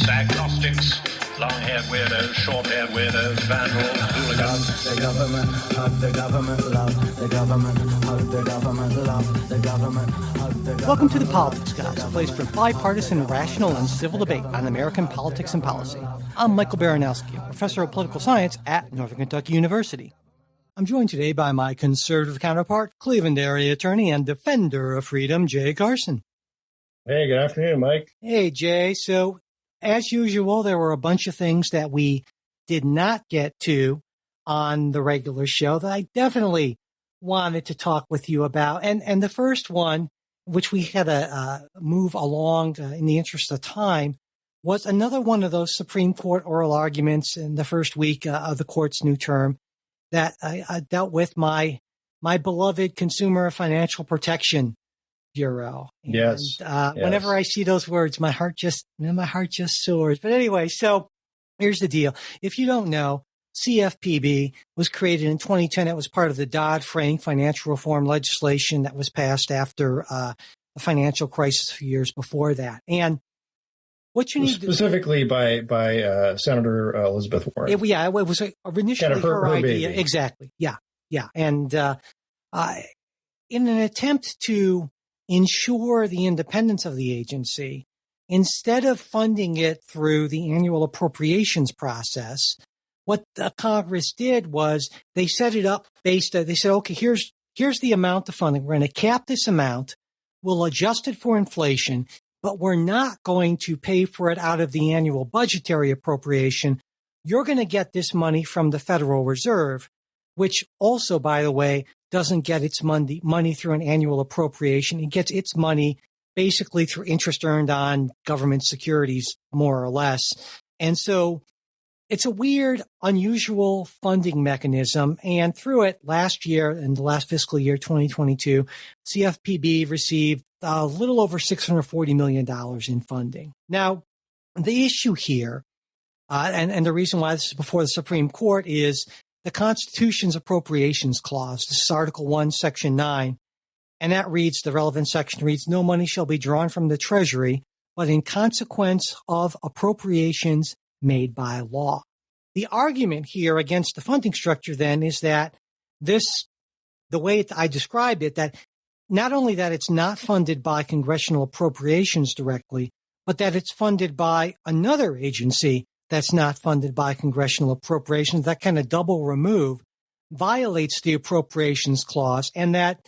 atheists, agnostics, long-haired weirdos, short-haired weirdos, vandals, hooligans. The government, hug the government, love the government, hug the government, love the government, hug the government. Welcome to The Politics Guys, a place for bipartisan, rational, and civil debate on American politics and policy. I'm Michael Baranowski, a professor of political science at Northern Kentucky University. I'm joined today by my conservative counterpart, Cleveland area attorney and defender of freedom, Jay Carson. Hey, good afternoon, Mike. Hey, Jay. So, as usual, there were a bunch of things that we did not get to on the regular show that I definitely wanted to talk with you about. And the first one, which we had to move along in the interest of time, was another one of those Supreme Court oral arguments in the first week of the court's new term that I dealt with my beloved Consumer Financial Protection Bureau. Yes. And whenever I see those words, my heart just soars. But anyway, so here's the deal. If you don't know, CFPB was created in 2010. It was part of the Dodd-Frank financial reform legislation that was passed after the financial crisis a few years before that. And what you need specifically by Senator Elizabeth Warren. It was initially her idea. Baby. Exactly. Yeah. And in an attempt to ensure the independence of the agency, instead of funding it through the annual appropriations process, what the Congress did was they set it up they said, okay, here's the amount of funding. We're going to cap this amount. We'll adjust it for inflation, but we're not going to pay for it out of the annual budgetary appropriation. You're going to get this money from the Federal Reserve, which also, by the way, doesn't get its money through an annual appropriation. It gets its money basically through interest earned on government securities, more or less. And so it's a weird, unusual funding mechanism. And through it last year, in the last fiscal year, 2022, CFPB received a little over $640 million in funding. Now, the issue here, and the reason why this is before the Supreme Court, is the Constitution's Appropriations Clause. This is Article 1, Section 9. And that reads, the relevant section reads, no money shall be drawn from the Treasury, but in consequence of appropriations made by law. The argument here against the funding structure then is that the way I described it, that not only that it's not funded by congressional appropriations directly, but that it's funded by another agency that's not funded by congressional appropriations. That kind of double remove violates the Appropriations Clause, and that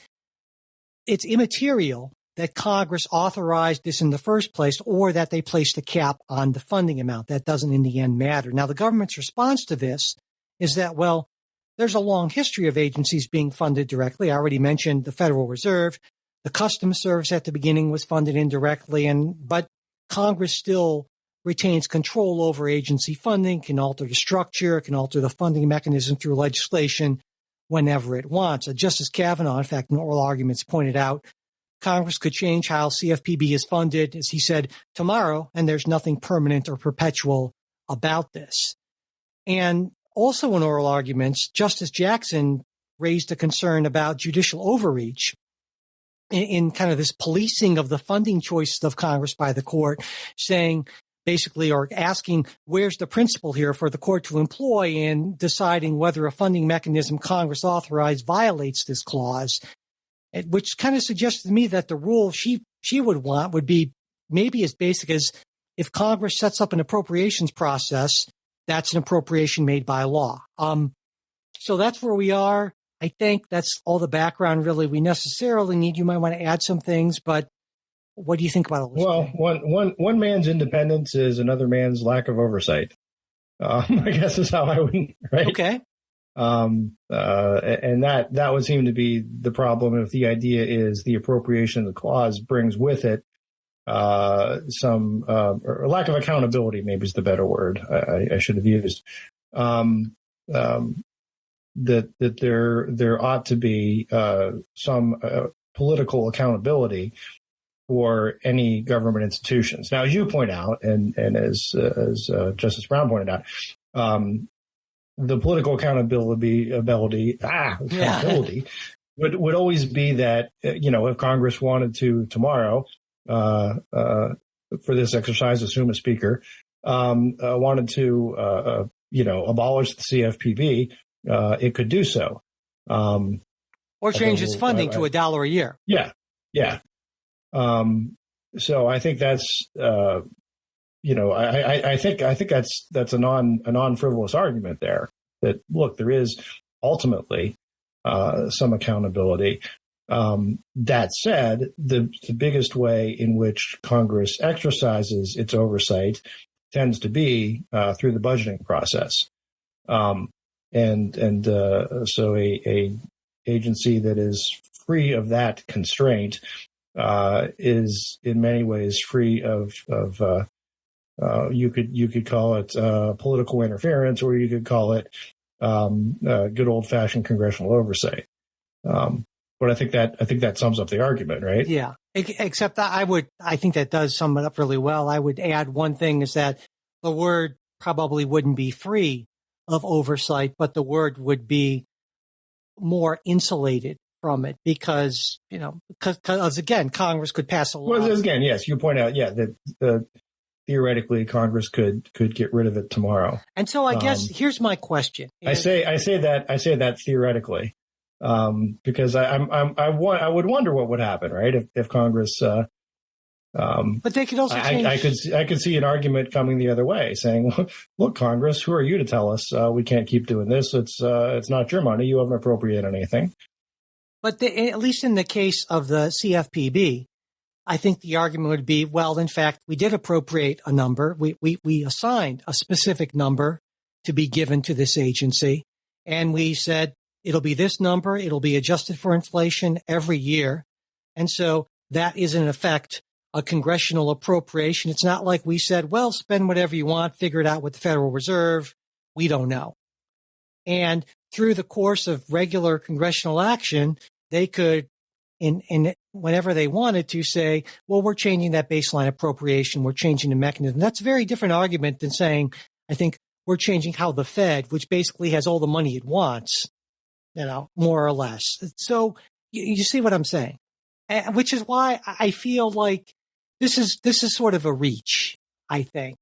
it's immaterial that Congress authorized this in the first place or that they placed a cap on the funding amount. That doesn't in the end matter. Now, the government's response to this is that, well, there's a long history of agencies being funded directly. I already mentioned the Federal Reserve. The Customs Service at the beginning was funded indirectly, but Congress still retains control over agency funding, can alter the structure, can alter the funding mechanism through legislation whenever it wants. Justice Kavanaugh, in fact, in oral arguments pointed out, Congress could change how CFPB is funded, as he said, tomorrow, and there's nothing permanent or perpetual about this. And also in oral arguments, Justice Jackson raised a concern about judicial overreach in kind of this policing of the funding choices of Congress by the court, saying, basically, or asking, where's the principle here for the court to employ in deciding whether a funding mechanism Congress authorized violates this clause, which kind of suggests to me that the rule she would want would be maybe as basic as if Congress sets up an appropriations process, that's an appropriation made by law. So that's where we are. I think that's all the background really we necessarily need. You might want to add some things, but what do you think about all this? Well, one man's independence is another man's lack of oversight. I guess is how I would, right? Okay. And that would seem to be the problem if the idea is the appropriation of the clause brings with it some or lack of accountability, maybe is the better word I should have used. That there ought to be some political accountability for any government institutions. Now, as you point out, and as Justice Brown pointed out, the political accountability would always be that, if Congress wanted to tomorrow, for this exercise, assume a speaker, wanted to, abolish the CFPB, it could do so. Or change its funding to $1 a year. Yeah. Yeah. So I think that's, I think that's a non-frivolous argument there, that, look, there is ultimately some accountability. That said, the biggest way in which Congress exercises its oversight tends to be through the budgeting process. So a agency that is free of that constraint is in many ways free of you could call it political interference, or you could call it good old fashioned congressional oversight. But I think that sums up the argument, right? Yeah. Except I think that does sum it up really well. I would add one thing, is that the word probably wouldn't be free of oversight, but the word would be more insulated from it, because again, Congress could pass a law. Well, again, yes, you point out, that theoretically Congress could get rid of it tomorrow. And so I guess here's my question. I say that theoretically, because I would wonder what would happen, right, if Congress. But they could also change. I could see an argument coming the other way, saying, "Look, Congress, who are you to tell us we can't keep doing this? It's not your money. You haven't appropriated anything." But at least in the case of the CFPB, I think the argument would be, well, in fact, we did appropriate a number. We assigned a specific number to be given to this agency, and we said it'll be this number. It'll be adjusted for inflation every year, and so that is in effect a congressional appropriation. It's not like we said, well, spend whatever you want, figure it out with the Federal Reserve. We don't know. And through the course of regular congressional action, they could, in whenever they wanted to, say, well, we're changing that baseline appropriation. We're changing the mechanism. That's a very different argument than saying, I think, we're changing how the Fed, which basically has all the money it wants, more or less. So you see what I'm saying? Which is why I feel like this is sort of a reach, I think.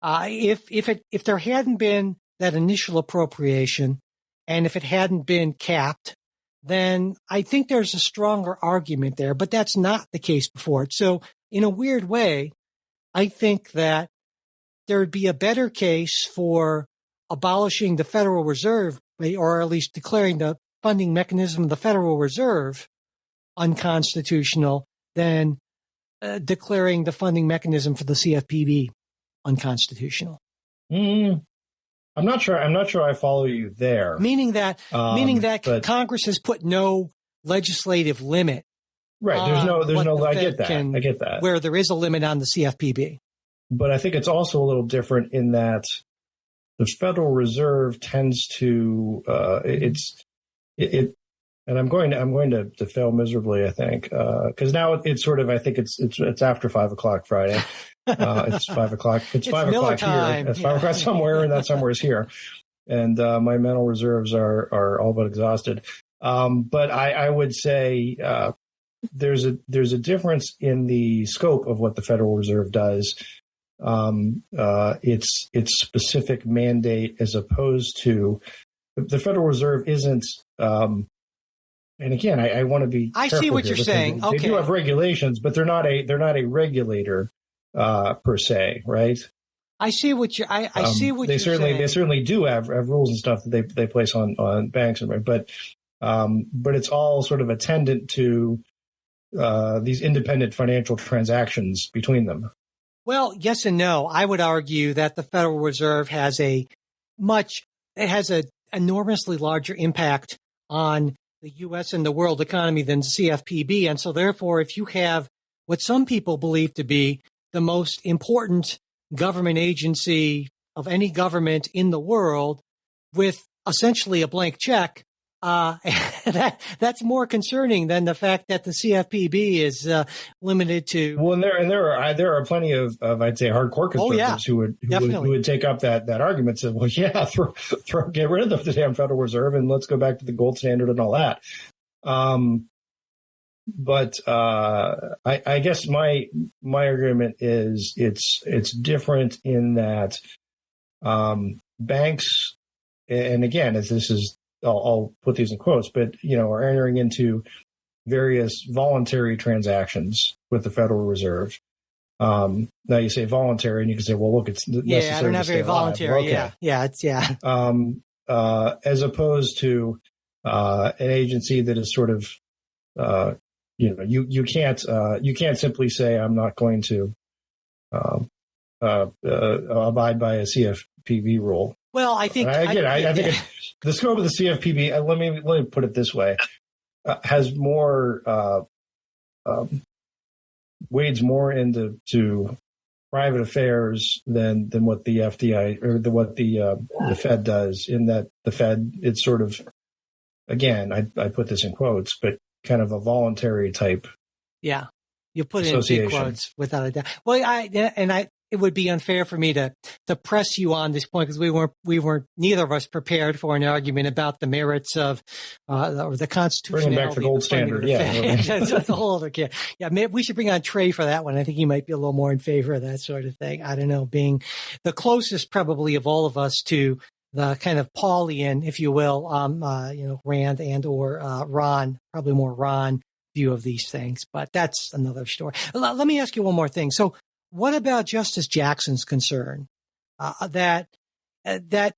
If there hadn't been that initial appropriation, and if it hadn't been capped, then I think there's a stronger argument there, but that's not the case before it. So in a weird way, I think that there would be a better case for abolishing the Federal Reserve, or at least declaring the funding mechanism of the Federal Reserve unconstitutional, than declaring the funding mechanism for the CFPB unconstitutional. I'm not sure I follow you there. Meaning that Congress has put no legislative limit. Right. There's no. I get that. Where there is a limit on the CFPB. But I think it's also a little different in that the Federal Reserve tends to and I'm going to fail miserably, I think, because now it's sort of, I think it's after 5 o'clock Friday. It's 5 o'clock. It's 5 o'clock here. It's 5 o'clock somewhere, and that somewhere is here. And my mental reserves are all but exhausted. But I would say there's a difference in the scope of what the Federal Reserve does. Its specific mandate, as opposed to the Federal Reserve isn't. And again, I want to be. I see what you're saying. They do have regulations, but they're not a regulator per se, right? I see what you. I see what they you're saying. They certainly do have rules and stuff that they place on banks, but it's all sort of attendant to these independent financial transactions between them. Well, yes and no. I would argue that the Federal Reserve has an enormously larger impact on the U.S. and the world economy than CFPB. And so therefore, if you have what some people believe to be the most important government agency of any government in the world with essentially a blank check, that's more concerning than the fact that the CFPB is limited to. Well, and there are plenty of I'd say hardcore conservatives who would take up that argument. Say, well, yeah, get rid of the damn Federal Reserve and let's go back to the gold standard and all that. but I guess my argument is it's different in that banks, and again, as this is, I'll put these in quotes, but are entering into various voluntary transactions with the Federal Reserve. Now you say voluntary, and you can say, well, look, it's necessary. Yeah, I don't have very voluntary. Well, okay. As opposed to an agency that is sort of, you can't simply say I'm not going to abide by a CFPB rule. Well, I think I think the scope of the CFPB. Let me put it this way: has more wades more into private affairs than what the FDI or what the Fed does. In that the Fed, it's sort of, again, I put this in quotes, but kind of a voluntary type. Yeah, you put it in big quotes without a doubt. Well, it would be unfair for me to press you on this point because we weren't neither of us prepared for an argument about the merits of or the constitutionality. Bringing back the gold standard, that's a whole other case. Yeah, maybe we should bring on Trey for that one. I think he might be a little more in favor of that sort of thing. I don't know, being the closest probably of all of us to the kind of Paulian, if you will, Rand and or Ron, probably more Ron view of these things, but that's another story. Let me ask you one more thing. So, what about Justice Jackson's concern that there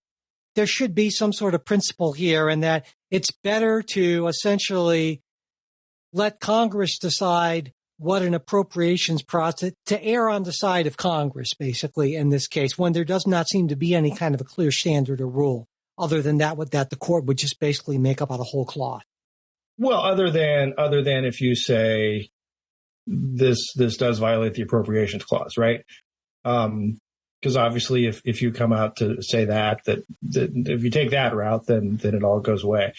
should be some sort of principle here, and that it's better to essentially let Congress decide what an appropriations process, to err on the side of Congress, basically, in this case, when there does not seem to be any kind of a clear standard or rule, other than that the court would just basically make up out of whole cloth? Well, other than if you say this does violate the appropriations clause, right? Because obviously, if you come out to say that if you take that route, then it all goes away.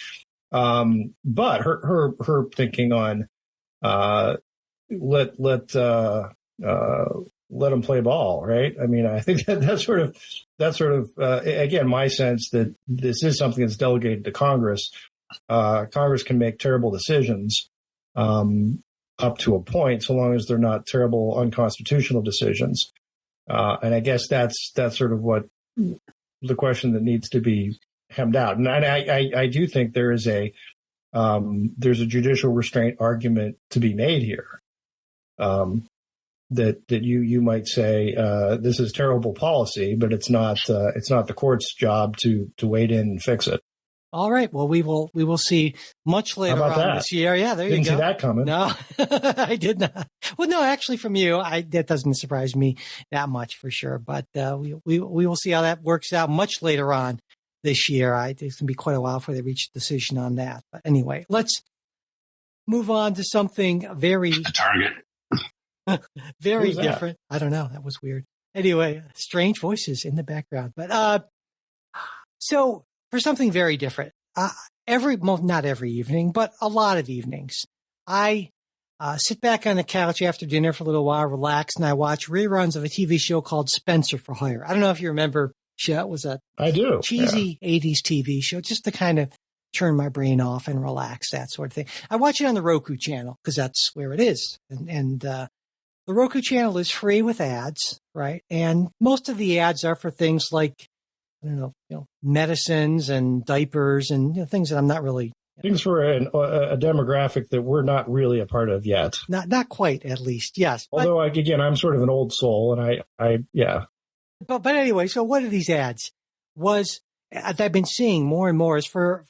But her thinking on let them play ball, right? I mean, I think that's sort of again my sense that this is something that's delegated to Congress. Congress can make terrible decisions up to a point, so long as they're not terrible unconstitutional decisions. And I guess that's sort of what the question that needs to be hemmed out. And I do think there's a judicial restraint argument to be made here. That you might say this is terrible policy, but it's not the court's job to wade in and fix it. All right. Well, we will see much later on this year. Yeah, there you go. Didn't see that coming. No, I did not. Well, no, actually, from you, that doesn't surprise me that much for sure. But we will see how that works out much later on this year. It's going to be quite a while before they reach a decision on that. But anyway, let's move on to something very the target, very different. I don't know. That was weird. Anyway, strange voices in the background. But so. For something very different, not every evening, but a lot of evenings, I sit back on the couch after dinner for a little while, relax, and I watch reruns of a TV show called Spencer for Hire. I don't know if you remember, it was a cheesy 80s TV show, just to kind of turn my brain off and relax, that sort of thing. I watch it on the Roku channel because that's where it is. And the Roku channel is free with ads, right? And most of the ads are for things like, I don't know, medicines and diapers and things that I'm not really. Things for a demographic that we're not really a part of yet. Not quite, at least. Yes. Although, again, I'm sort of an old soul, and I. But anyway, so what are these ads? That I've been seeing more and more is for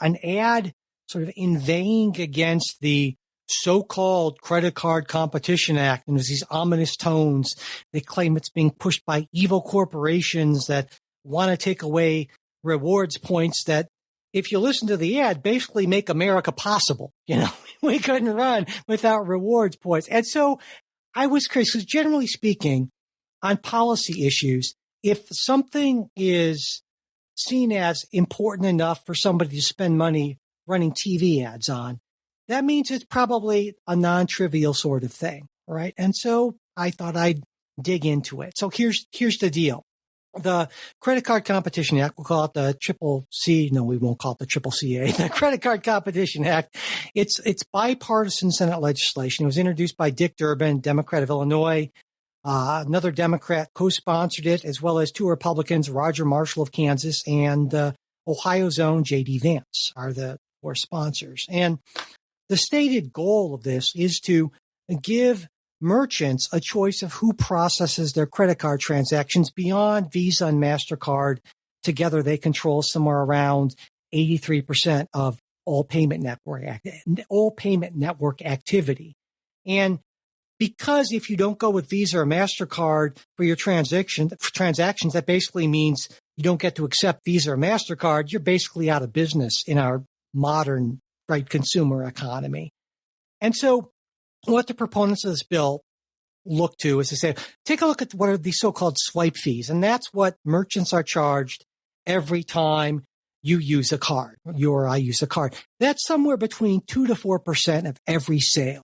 an ad sort of inveighing against the so-called Credit Card Competition Act, and there's these ominous tones. They claim it's being pushed by evil corporations that want to take away rewards points that, if you listen to the ad, basically make America possible. We couldn't run without rewards points. And so I was curious, because generally speaking, on policy issues, if something is seen as important enough for somebody to spend money running TV ads on, that means it's probably a non-trivial sort of thing, right? And so I thought I'd dig into it. So here's the deal. the Credit Card Competition Act, we'll call it the Triple C. No, we won't call it the Triple CA. The Credit Card Competition Act. It's bipartisan Senate legislation. It was introduced by Dick Durbin, Democrat of Illinois. Another Democrat co-sponsored it, as well as two Republicans, Roger Marshall of Kansas and Ohio's own J.D. Vance are the four sponsors. And the stated goal of this is to give merchants a choice of who processes their credit card transactions beyond Visa and MasterCard. Together, they control somewhere around 83% of all payment network activity. And because if you don't go with Visa or MasterCard for your transactions, that basically means you don't get to accept Visa or MasterCard. You're basically out of business in our modern, right, consumer economy. And so what the proponents of this bill look to is to say, take a look at what are these so-called swipe fees. And that's what merchants are charged every time you use a card, you or I use a card. That's somewhere between 2 to 4% of every sale.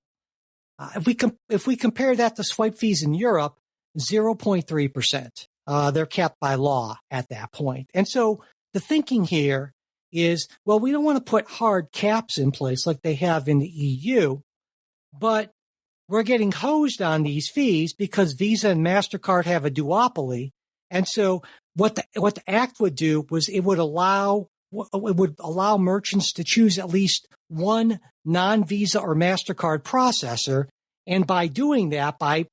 If we compare that to swipe fees in Europe, 0.3%. They're capped by law at that point. And so the thinking here is, well, we don't want to put hard caps in place like they have in the EU, but we're getting hosed on these fees because Visa and MasterCard have a duopoly. And so what the act would do was it would allow merchants to choose at least one non-Visa or MasterCard processor. And by doing that, by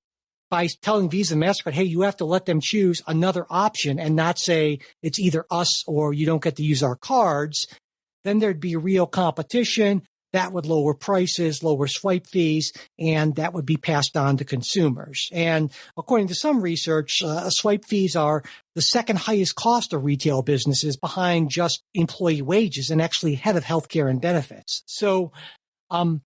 telling Visa and MasterCard, hey, you have to let them choose another option and not say it's either us or you don't get to use our cards, then there'd be real competition. That would lower prices, lower swipe fees, and that would be passed on to consumers. And according to some research, swipe fees are the second highest cost of retail businesses behind just employee wages and actually ahead of healthcare and benefits. So, and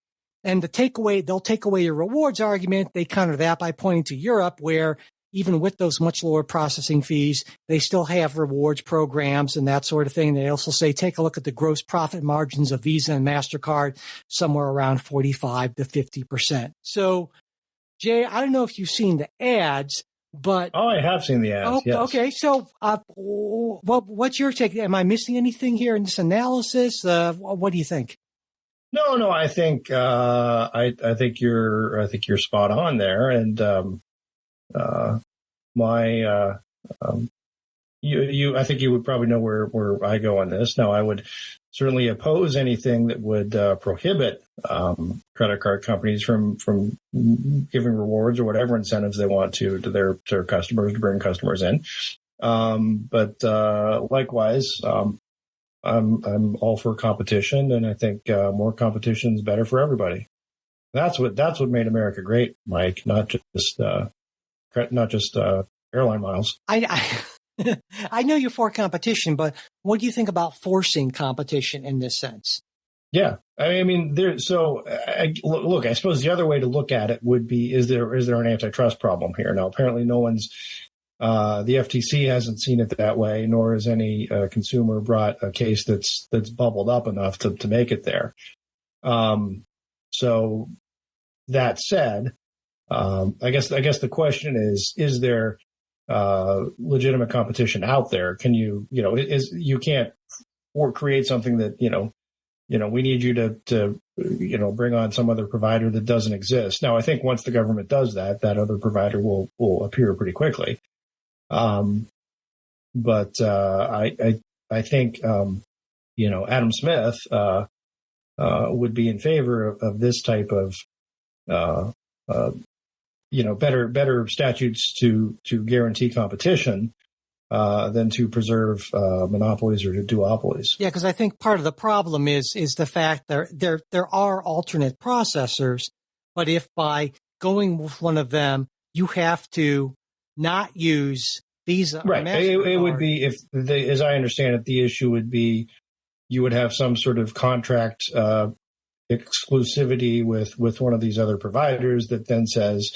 they'll take away your rewards argument. They counter that by pointing to Europe, where even with those much lower processing fees, they still have rewards programs and that sort of thing. They also say, take a look at the gross profit margins of Visa and MasterCard, somewhere around 45 to 50%. So, Jay, I don't know if you've seen the ads, but... Oh, I have seen the ads, yes. Okay, so what's your take? Am I missing anything here in this analysis? What do you think? No, I think I think you're spot on there, and I think you would probably know where I go on this. Now, I would certainly oppose anything that would prohibit credit card companies from giving rewards or whatever incentives they want to their customers to bring customers in. But likewise, I'm all for competition, and I think more competition is better for everybody. That's what made America great, Mike. Not just airline miles. I know you're for competition, but what do you think about forcing competition in this sense? Yeah, I mean, look. I suppose the other way to look at it would be: is there an antitrust problem here? Now, apparently, no one's. The FTC hasn't seen it that way, nor has any consumer brought a case that's bubbled up enough to make it there. So that said, I guess the question is there legitimate competition out there? Can you can't create something that we need you to bring on some other provider that doesn't exist. Now, I think once the government does that other provider will appear pretty quickly. But I think Adam Smith would be in favor of this type of better statutes to guarantee competition than to preserve monopolies or duopolies. Yeah, because I think part of the problem is the fact there are alternate processors, but if by going with one of them you have to not use Visa, right? It would be as I understand it, the issue would be you would have some sort of contract exclusivity with one of these other providers that then says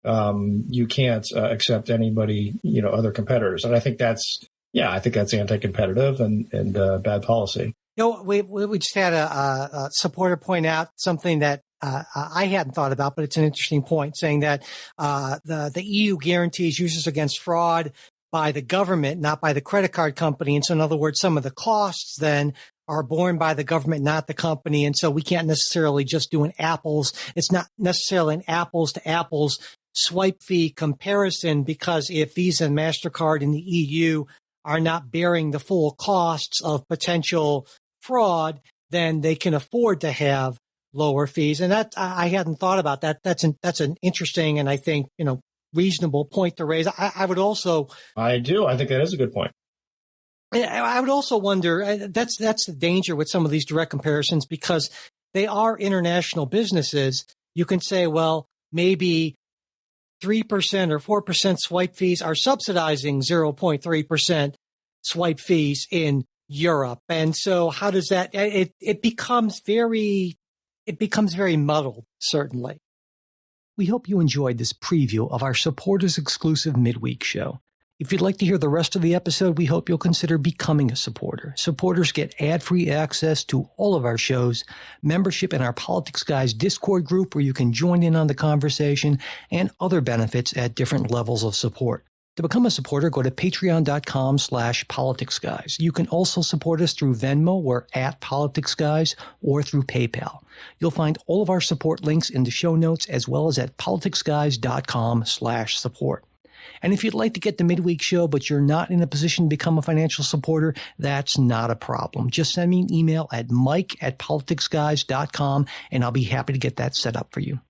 you can't accept anybody, other competitors. And I think that's anti-competitive and bad policy. We just had a supporter point out something that I hadn't thought about, but it's an interesting point, saying that the EU guarantees users against fraud, by the government, not by the credit card company. And so in other words, some of the costs then are borne by the government, not the company. And so we can't necessarily just do it's not necessarily an apples to apples swipe fee comparison, because if Visa and MasterCard in the EU are not bearing the full costs of potential fraud, then they can afford to have lower fees. And that, I hadn't thought about that. That's an interesting and I think, reasonable point to raise. I would also. I do. I think that is a good point. I would also wonder, that's the danger with some of these direct comparisons, because they are international businesses. You can say, well, maybe 3% or 4% swipe fees are subsidizing 0.3% swipe fees in Europe. And so how does that, it becomes very muddled, certainly. We hope you enjoyed this preview of our supporters exclusive midweek show. If you'd like to hear the rest of the episode, we hope you'll consider becoming a supporter. Supporters get ad-free access to all of our shows, membership in our Politics Guys Discord group where you can join in on the conversation, and other benefits at different levels of support. To become a supporter, go to patreon.com/politicsguys. You can also support us through Venmo or @politicsguys or through PayPal. You'll find all of our support links in the show notes as well as at politicsguys.com/support. And if you'd like to get the midweek show, but you're not in a position to become a financial supporter, that's not a problem. Just send me an email at mike@politicsguys.com and I'll be happy to get that set up for you.